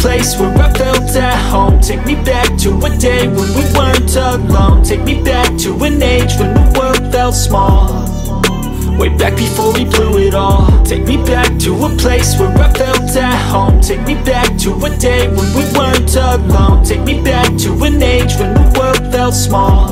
place where I felt at home. Take me back to a day when we weren't alone. Take me back to an age when the world felt small, way back before we blew it all. Take me back to a place where I felt at home. Take me back to a day when we weren't alone. Take me back to an age when the world felt small,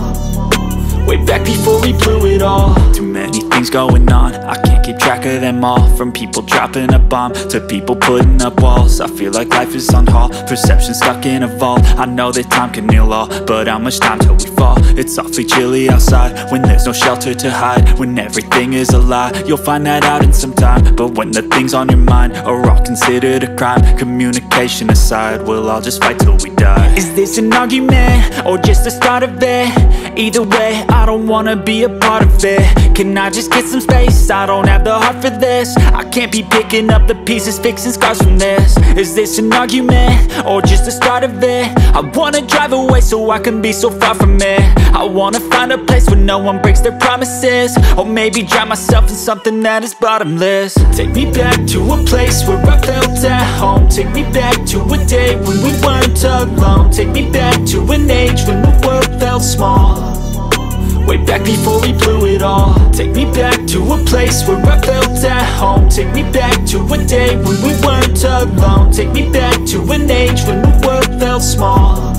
way back before we blew it all. Too many things going on, I can't keep track of them all. From people dropping a bomb to people putting up walls. I feel like life is on hold, perception stuck in a vault. I know that time can heal all, but how much time till we fall? It's awfully chilly outside when there's no shelter to hide. When everything is a lie, you'll find that out in some time. But when the things on your mind are all considered a crime, communication aside, we'll all just fight till we die. Is this an argument or just the start of it? Either way, I don't wanna be a part of it. Can I just get some space? I don't have the heart for this. I can't be picking up the pieces, fixing scars from this. Is this an argument or just the start of it? I wanna drive away so I can be so far from it. I wanna find a place where no one breaks their promises, or maybe drown myself in something that is bottomless. Take me back to a place where I felt at home. Take me back to a day when we weren't alone. Take me back to an age when the world felt small, way back before we blew it all. Take me back to a place where I felt at home. Take me back to a day when we weren't alone. Take me back to an age when the world felt small,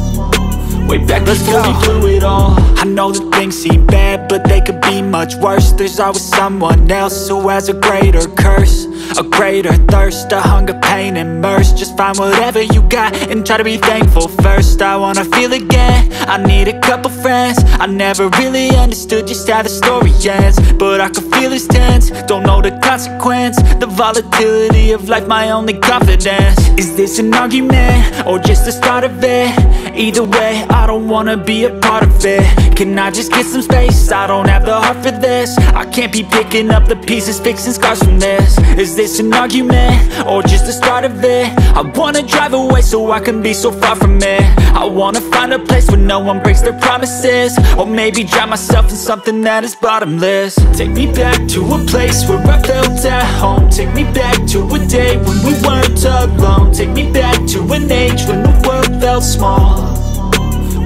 way back before we blew it all. I know that things seem bad, but they could be much worse. There's always someone else who has a greater curse, a greater thirst, a hunger, pain, and mercy. Just find whatever you got and try to be thankful first. I wanna feel again, I need a couple friends. I never really understood just how the story ends, but I can feel it's tense, don't know the consequence. The volatility of life, my only confidence. Is this an argument or just the start of it? Either way, I don't wanna be a part of it. Can I just get some space? I don't have the heart for this. I can't be picking up the pieces, fixing scars from this. Is this an argument or just the start of it? I wanna drive away so I can be so far from it. I wanna find a place where no one breaks their promises, or maybe drown myself in something that is bottomless. Take me back to a place where I felt at home. Take me back to a day when we weren't alone. Take me back to an age when the world felt small,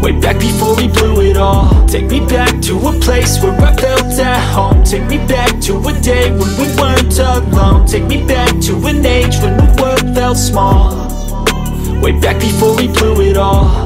way back before we blew it all. Take me back to a place where I felt at home. Take me back to a day when we weren't alone. Take me back to an age when the world felt small, way back before we blew it all.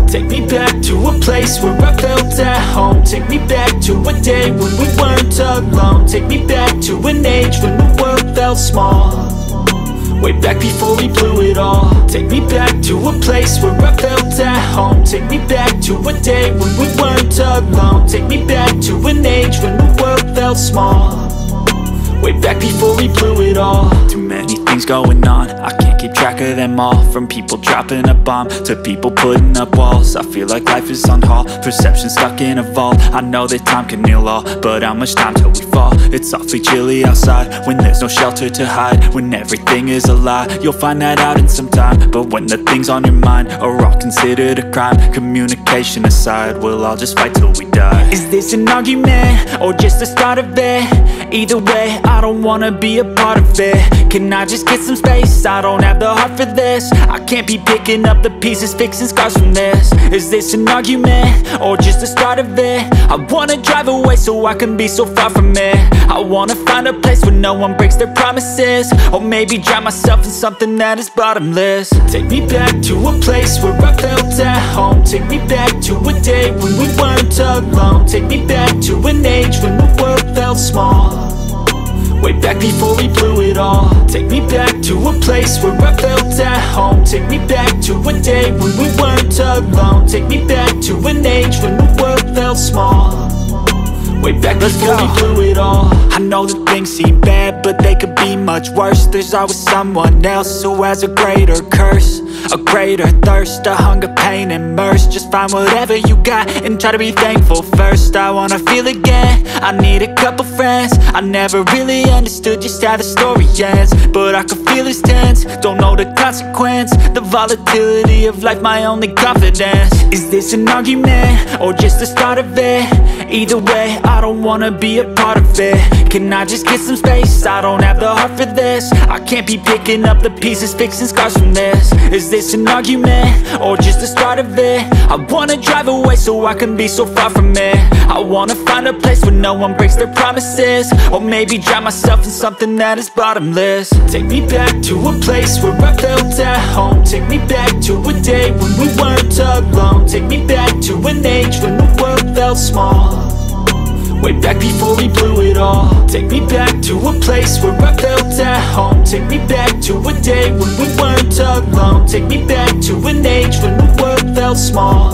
Take me back to a place where I felt at home. Take me back to a day when we weren't alone. Take me back to an age when the world felt small, way back before we blew it all. Take me back to a place where I felt at home. Take me back to a day when we weren't alone. Take me back to an age when the world felt small, way back before we blew it all. Too many things going on, I can't keep track of them all. From people dropping a bomb to people putting up walls. I feel like life is on hold, perception stuck in a vault. I know that time can heal all, but how much time till we fall? It's awfully chilly outside when there's no shelter to hide. When everything is a lie, you'll find that out in some time. But when the things on your mind are all considered a crime, communication aside, we'll all just fight till we die. Is this an argument or just the start of it? Either way, I don't wanna be a part of it. Can I just get some space? I don't have the heart for this. I can't be picking up the pieces, fixing scars from this. Is this an argument or just the start of it? I wanna drive away so I can be so far from it. I wanna find a place where no one breaks their promises, or maybe drown myself in something that is bottomless. Take me back to a place where I felt at home. Take me back to a day when we weren't alone. Take me back to an age when the world felt small, way back before we blew it all. Take me back to a place where I felt at home. Take me back to a day when we weren't alone. Take me back to an age when the world felt small, way back before we blew it all. I know that things seem bad, but they could be much worse. There's always someone else who has a greater curse, a greater thirst, a hunger, pain, and mercy. Just find whatever you got and try to be thankful first. I wanna feel again, I need a couple friends. I never really understood just how the story ends, but I can feel it's tense, don't know the consequence. The volatility of life, my only confidence. Is this an argument, or just the start of it? Either way, I don't wanna be a part of it. Can I just get some space? I don't have the heart for this. I can't be picking up the pieces, fixing scars from this. Is this an argument, or just the start of it? I wanna drive away so I can be so far from it. I wanna find a place where no one breaks their promises, or maybe drown myself in something that is bottomless. Take me back to a place where I felt at home. Take me back to a day when we weren't alone. Take me back to an age when the world felt small, way back before we blew it all. Take me back to a place where I felt at home. Take me back to a day when we weren't alone. Take me back to an age when the world felt small,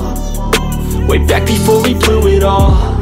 way back before we blew it all.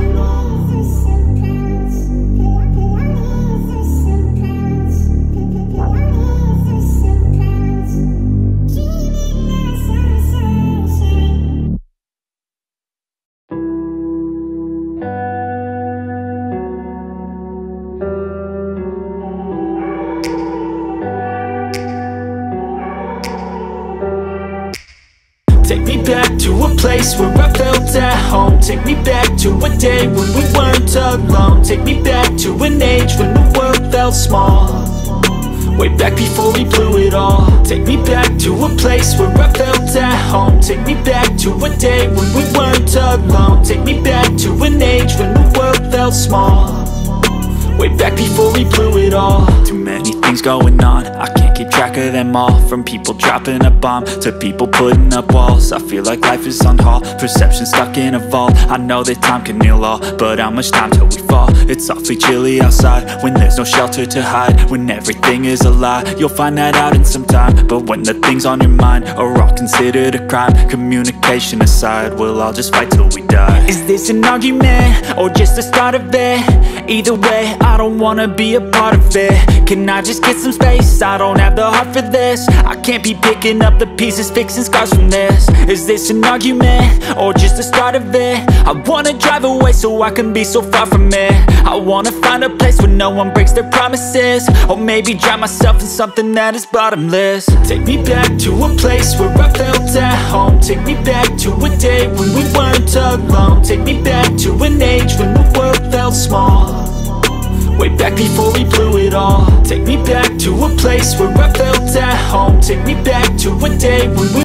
Take me back to a place where I felt at home. Take me back to a day when we weren't alone. Take me back to an age when the world felt small, way back before we blew it all. Take me back to a place where I felt at home. Take me back to a day when we weren't alone. Take me back to an age when the world felt small, way back before we blew it all. Too many things going on, I can't keep track of them all. From people dropping a bomb to people putting up walls. I feel like life is on hold, perception stuck in a vault. I know that time can heal all, but how much time till we fall? It's awfully chilly outside when there's no shelter to hide. When everything is a lie, you'll find that out in some time. But when the things on your mind are all considered a crime, communication aside, we'll all just fight till we die. Is this an argument, or just the start of it? Either way, I don't wanna be a part of it. Can I just get some space? I don't have the heart for this. I can't be picking up the pieces, fixing scars from this. Is this an argument, or just the start of it? I wanna drive away so I can be so far from it. I wanna find a place where no one breaks their promises, or maybe drown myself in something that is bottomless. Take me back to a place where I felt at home. Take me back to a day when we weren't alone. Take me back to an age when the world felt small, way back before we blew it all. Take me back to a place where I felt at home. Take me back to a day when we